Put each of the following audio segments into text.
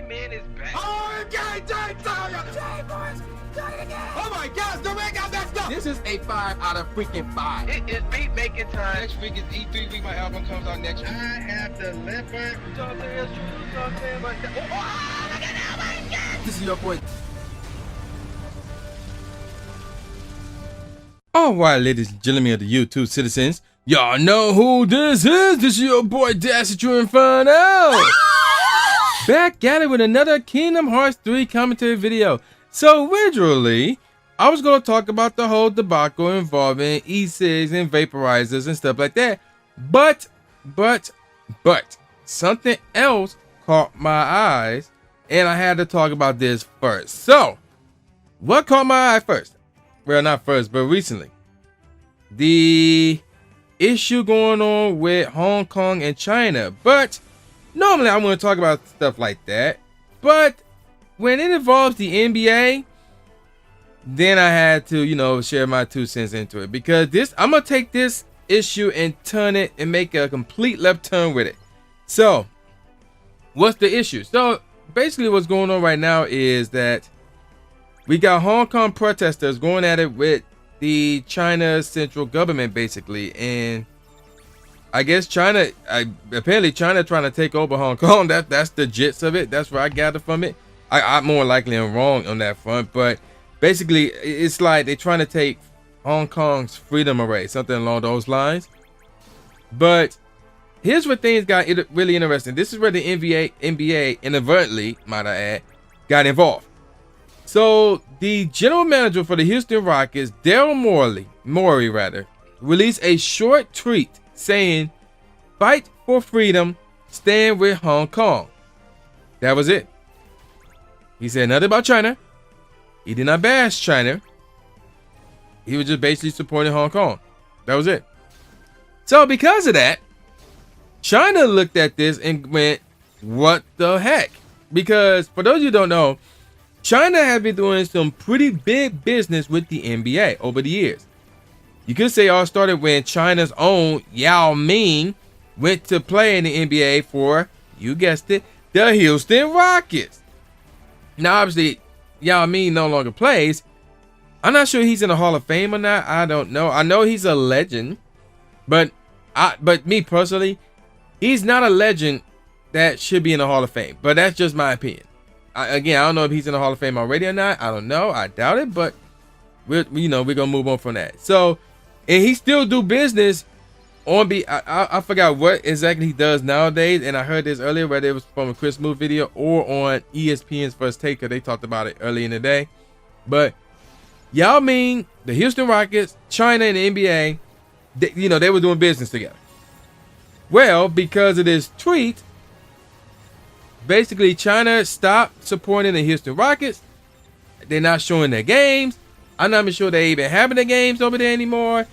man is back. Oh, okay, oh my gosh, the ring got messed up. This is a 5 out of freaking 5. It is beat making time. Next week is E3 week. My album comes out next week. I have delivered. This is your boy. Alright, ladies and gentlemen of the YouTube citizens, y'all know who this is. This is your boy Daryl Inferno. Back at it with another Kingdom Hearts 3 commentary video. So originally, I was going to talk about the whole debacle involving e-cigs and vaporizers and stuff like that. But, something else caught my eyes, and I had to talk about this first. So, what caught my eye first? Well, not first, but recently. The issue going on with Hong Kong and China. But normally I want to talk about stuff like that. But when it involves the NBA, then I had to, share my 2 cents into it. Because I'm going to take this issue and turn it and make a complete left turn with it. So, what's the issue? So, basically what's going on right now is that we got Hong Kong protesters going at it with the China central government, basically. And I guess apparently China trying to take over Hong Kong. That's the gist of it. That's what I gather from it. I more likely am wrong on that front. But basically, it's like they're trying to take Hong Kong's freedom away, something along those lines. But here's where things got really interesting. This is where the NBA inadvertently, might I add, got involved. So the general manager for the Houston Rockets, Daryl Morey, released a short tweet saying, "Fight for freedom, stand with Hong Kong." That was it. He said nothing about China. He did not bash China. He was just basically supporting Hong Kong. That was it. So because of that, China looked at this and went, "What the heck?" Because for those of you who don't know, China has been doing some pretty big business with the NBA over the years. You could say all started when China's own Yao Ming went to play in the NBA for, you guessed it, the Houston Rockets. Now, obviously, Yao Ming no longer plays. I'm not sure he's in the Hall of Fame or not. I don't know. I know he's a legend, but me personally, he's not a legend that should be in the Hall of Fame. But that's just my opinion. Again, I don't know if he's in the Hall of Fame already or not. I don't know. I doubt it, but we're gonna move on from that. So, and he still do business on I forgot what exactly he does nowadays, and I heard this earlier, whether it was from a Chris Smooth video or on ESPN's First Take, because they talked about it early in the day. But Yao Ming, the Houston Rockets, China, and the NBA, they were doing business together. Well, because of this tweet, basically, China stopped supporting the Houston Rockets. They're not showing their games. I'm not even sure they even having the games over there anymore.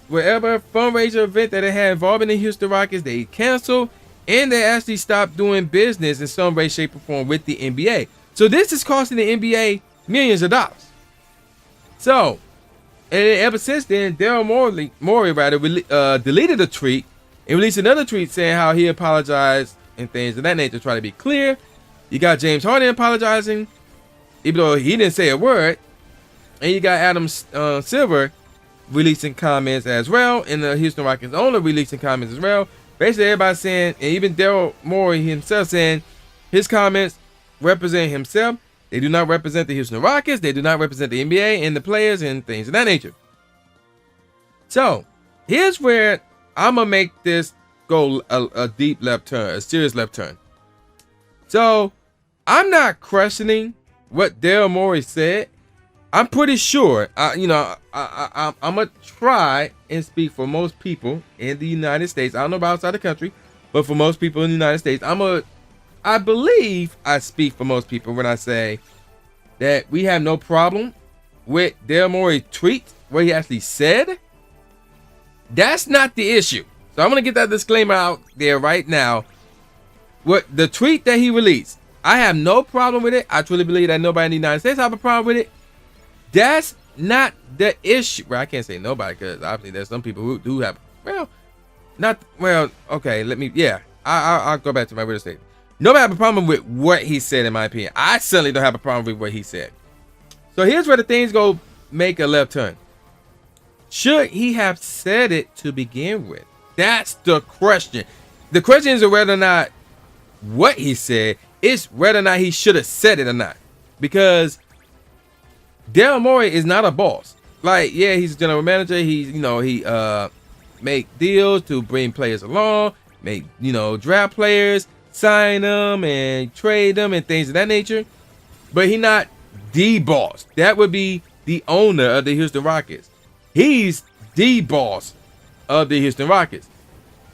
Wherever fundraiser event that they had involving the Houston Rockets, they canceled. And they actually stopped doing business in some way, shape, or form with the NBA. So this is costing the NBA millions of dollars. So, and ever since then, Daryl Morey deleted a tweet and released another tweet saying how he apologized and things of that nature, to try to be clear. You got James Harden apologizing, even though he didn't say a word. And you got Adam Silver releasing comments as well, and the Houston Rockets owner releasing comments as well. Basically, everybody saying, and even Daryl Morey himself saying, his comments represent himself. They do not represent the Houston Rockets. They do not represent the NBA and the players and things of that nature. So, here's where I'm going to make this go a deep left turn, a serious left turn. So, I'm not questioning what Daryl Morey said. I'm pretty sure, I'm going to try and speak for most people in the United States. I don't know about outside the country, but for most people in the United States, I believe I speak for most people when I say that we have no problem with Daryl Morey's tweet, what he actually said. That's not the issue. So I'm going to get that disclaimer out there right now. What the tweet that he released, I have no problem with it. I truly believe that nobody in the United States have a problem with it. That's not the issue. Well, I can't say nobody, because obviously there's some people who do have, okay, I'll go back to my real estate. Nobody have a problem with what he said, in my opinion. I certainly don't have a problem with what he said. So here's where the things go make a left turn. Should he have said it to begin with? That's the question. The question isn't whether or not what he said, it's whether or not he should have said it or not. Because Daryl Morey is not a boss. Like, yeah, he's a general manager. He make deals to bring players along, make, draft players, sign them and trade them and things of that nature. But he not the boss. That would be the owner of the Houston Rockets. He's the boss of the Houston Rockets.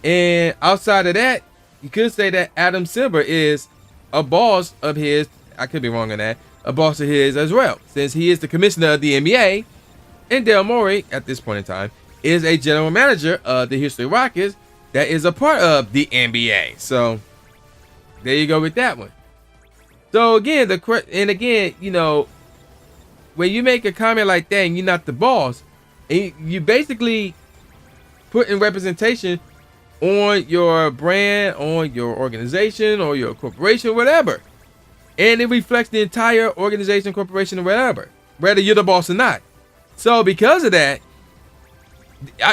And outside of that, you could say that Adam Silver is a boss of his. I could be wrong on that. A boss of his as well, since he is the commissioner of the NBA. And Daryl Morey, at this point in time, is a general manager of the Houston Rockets that is a part of the NBA. So there you go with that one. So again, when you make a comment like that and you're not the boss, and you basically put in representation on your brand, on your organization, or your corporation, whatever. And it reflects the entire organization, corporation, or whatever, whether you're the boss or not. So because of that,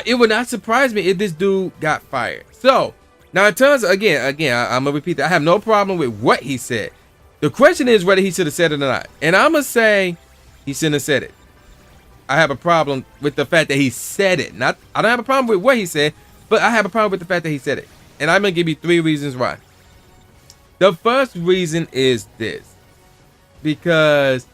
it would not surprise me if this dude got fired. So now in terms of, again, I'm gonna repeat that. I have no problem with what he said. The question is whether he should have said it or not. And I'm gonna say he shouldn't have said it. I have a problem with the fact that he said it. I don't have a problem with what he said, but I have a problem with the fact that he said it. And I'm gonna give you 3 reasons why. The first reason is this, because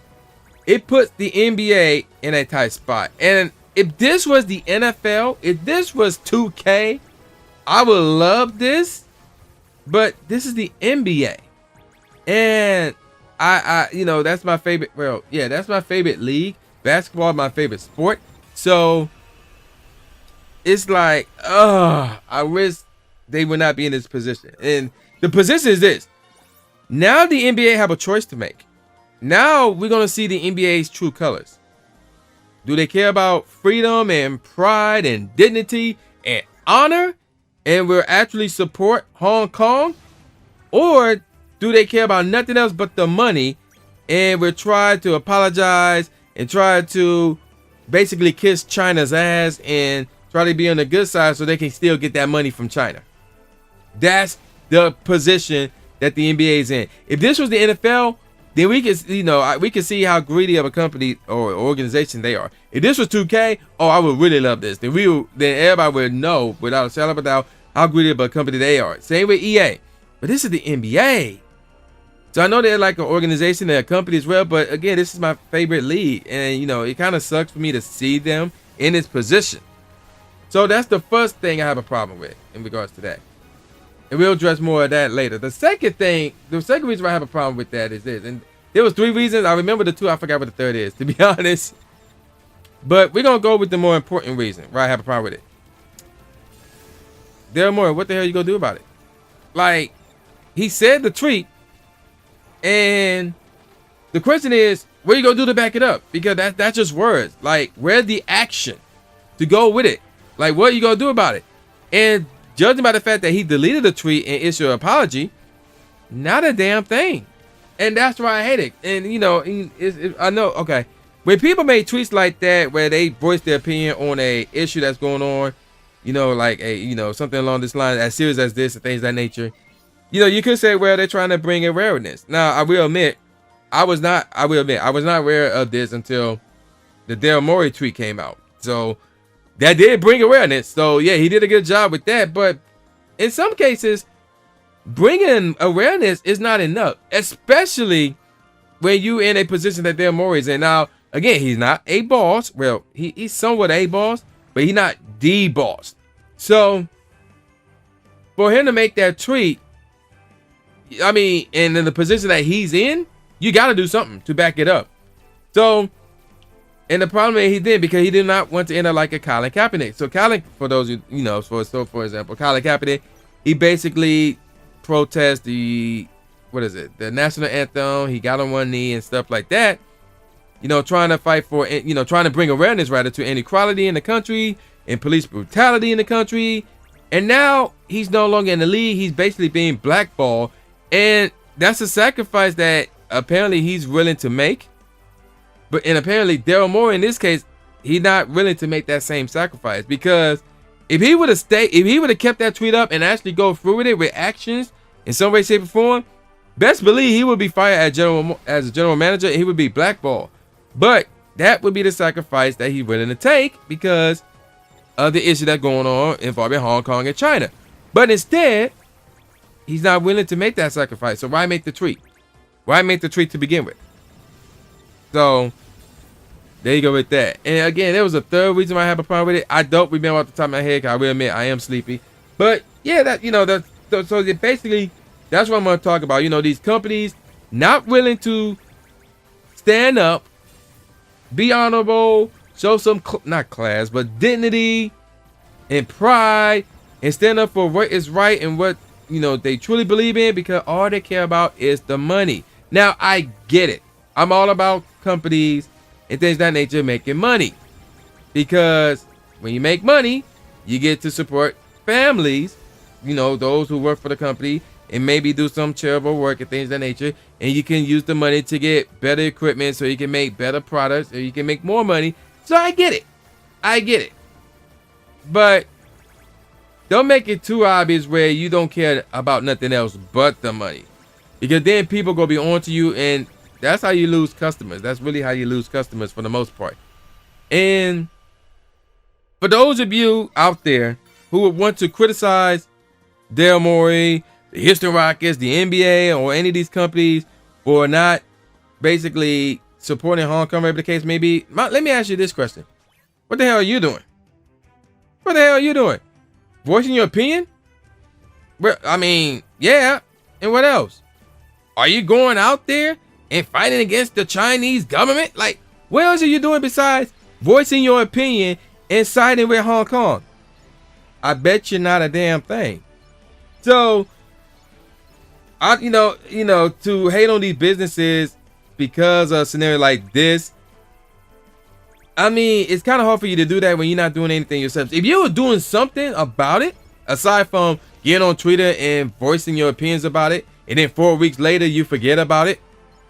it puts the NBA in a tight spot. And if this was the NFL, if this was 2K, I would love this. But this is the NBA, and I that's my favorite. Well, yeah, that's my favorite league. Basketball is my favorite sport. So it's like, I wish they would not be in this position. And the position is this. Now the NBA have a choice to make. Now we're going to see the NBA's true colors. Do they care about freedom and pride and dignity and honor, and will actually support Hong Kong? Or do they care about nothing else but the money, and will try to apologize and try to basically kiss China's ass and try to be on the good side so they can still get that money from China? That's the position that the NBA is in. If this was the NFL, then we can see how greedy of a company or organization they are. If this was 2K, I would really love this. Then everybody would know without a shadow of a doubt how greedy of a company they are. Same with EA. But this is the NBA. So I know they're like an organization, they're a company as well, but again, this is my favorite league. And it kind of sucks for me to see them in this position. So that's the first thing I have a problem with in regards to that. And we'll address more of that later. The second reason why I have a problem with that is this. And there was 3 reasons. I remember the 2. I forgot what the third is, to be honest. But we're going to go with the more important reason why I have a problem with it. Daryl Morey, what the hell are you going to do about it? Like, he said the tweet. And the question is, what are you going to do to back it up? Because that's just words. Like, where's the action to go with it? Like, what are you going to do about it? And judging by the fact that he deleted the tweet and issued an apology, not a damn thing. And that's why I hate it. And, I know, okay. When people make tweets like that, where they voice their opinion on a issue that's going on, like something along this line, as serious as this and things of that nature, you could say, well, they're trying to bring awareness. Now, I will admit, I was not aware of this until the Daryl Morey tweet came out. So that did bring awareness. So yeah, he did a good job with that. But in some cases, bringing awareness is not enough, especially when you in a position that Daryl Morey is in. Now, again, he's not a boss. Well, he's somewhat a boss, but he's not the boss. So for him to make that tweet, I mean, and in the position that he's in, you got to do something to back it up. So, and the problem is he did, because he did not want to end up like a Colin Kaepernick. So Colin, for those for example, Colin Kaepernick, he basically protest the national anthem. He got on one knee and stuff like that. Trying to fight for, trying to bring awareness rather to inequality in the country and police brutality in the country. And now he's no longer in the league. He's basically being blackballed. And that's a sacrifice that apparently he's willing to make. And apparently Daryl Morey in this case, he's not willing to make that same sacrifice, because if he would have kept that tweet up and actually go through with it with actions in some way, shape, or form, best believe he would be fired as a general manager, and he would be blackballed. But that would be the sacrifice that he's willing to take because of the issue that's going on involving Hong Kong and China. But instead, he's not willing to make that sacrifice. So why make the tweet? Why make the tweet to begin with? So there you go with that. And again, there was a third reason why I have a problem with it. I don't remember off the top of my head, 'cause I will admit I am sleepy. But yeah, so basically that's what I'm going to talk about. These companies not willing to stand up, be honorable, show some not class, but dignity and pride, and stand up for what is right and what they truly believe in, because all they care about is the money. Now I get it. I'm all about companies and things of that nature making money, because when you make money, you get to support families, those who work for the company, and maybe do some charitable work and things of that nature, and you can use the money to get better equipment so you can make better products, or you can make more money. So I get it. But don't make it too obvious where you don't care about nothing else but the money, because then people gonna be on to you, and that's how you lose customers. That's really how you lose customers for the most part. And for those of you out there who would want to criticize Daryl Morey, the Houston Rockets, the NBA, or any of these companies for not basically supporting Hong Kong, whatever the case may be, let me ask you this question. What the hell are you doing? What the hell are you doing? Voicing your opinion? Well, I mean, yeah. And what else? Are you going out there and fighting against the Chinese government? Like, what else are you doing besides voicing your opinion and siding with Hong Kong? I bet you're not a damn thing. So, to hate on these businesses because of a scenario like this, I mean, it's kind of hard for you to do that when you're not doing anything yourself. If you were doing something about it, aside from getting on Twitter and voicing your opinions about it, and then 4 weeks later you forget about it,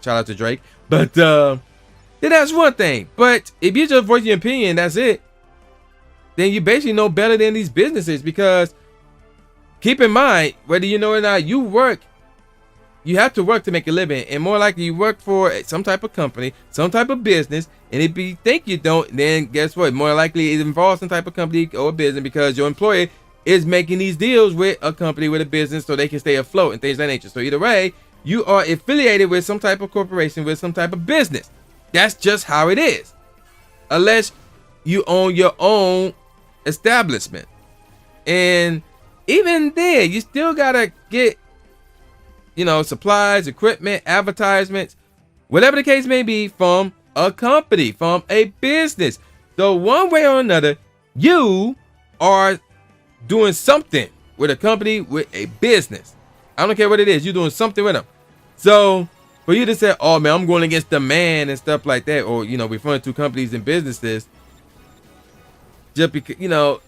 shout out to Drake, but then that's one thing. But if you just voice your opinion, that's it, then you basically know better than these businesses, because keep in mind, whether you know it or not, you have to work to make a living, and more likely you work for some type of company, some type of business. And if you think you don't, then guess what? More likely it involves some type of company or business, because your employer is making these deals with a company, with a business, so they can stay afloat and things of that nature. So either way, you are affiliated with some type of corporation, with some type of business. That's just how it is, unless you own your own establishment. And even there, you still gotta get supplies, equipment, advertisements, whatever the case may be, from a company, from a business. So one way or another, you are doing something with a company, with a business. I don't care what it is, you're doing something with them. So for you to say, oh man, I'm going against the man and stuff like that, or referring to companies and businesses, just because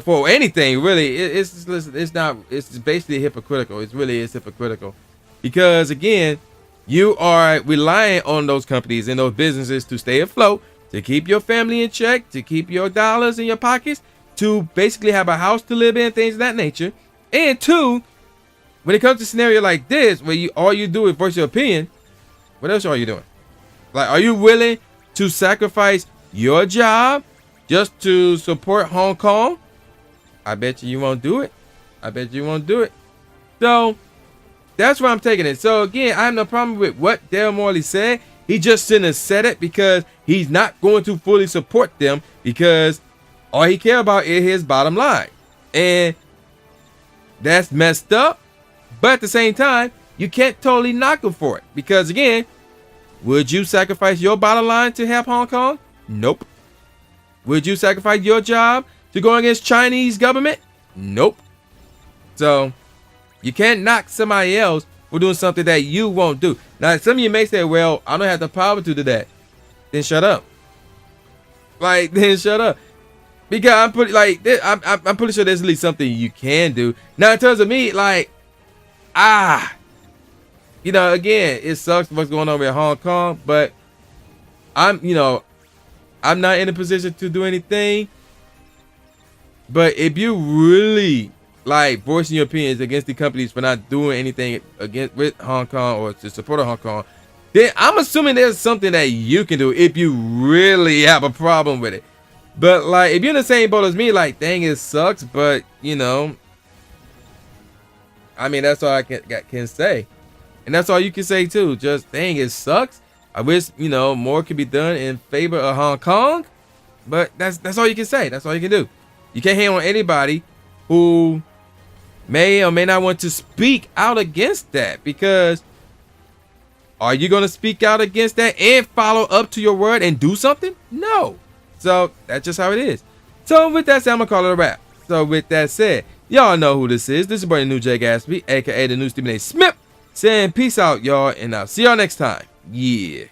for anything really, it's basically hypocritical. It really is hypocritical, because again, you are relying on those companies and those businesses to stay afloat, to keep your family in check, to keep your dollars in your pockets, to basically have a house to live in, things of that nature. And two, when it comes to a scenario like this, where all you do is voice your opinion, what else are you doing? Like, are you willing to sacrifice your job just to support Hong Kong? I bet you won't do it. So that's why I'm taking it. So again, I have no problem with what Daryl Morey said. He just shouldn't have said it, because he's not going to fully support them, because all he cares about is his bottom line. And that's messed up. But at the same time, you can't totally knock him for it, because again, would you sacrifice your bottom line to help Hong Kong? Nope. Would you sacrifice your job to go against Chinese government? Nope. So you can't knock somebody else for doing something that you won't do. Now, some of you may say, well, I don't have the power to do that. Then shut up. Then shut up. Because I'm pretty sure there's at least something you can do. Now, in terms of me, you know, again, it sucks what's going on with Hong Kong, but I'm not in a position to do anything. But if you really like voicing your opinions against the companies for not doing anything with Hong Kong or to support Hong Kong, then I'm assuming there's something that you can do if you really have a problem with it. But like, if you're in the same boat as me, like, dang, it sucks. But you know, I mean, that's all I can say, and that's all you can say too. Just dang, it sucks. I wish, you know, more could be done in favor of Hong Kong. But that's all you can say. That's all you can do. You can't hate on anybody who may or may not want to speak out against that, because are you going to speak out against that and follow up to your word and do something? No. So that's just how it is. So with that said, I'm going to call it a wrap. So with that said, y'all know who this is. This is your boy, the new Jay Gatsby, aka the new Stephen A. Smith, saying peace out, y'all, and I'll see y'all next time. Yeah.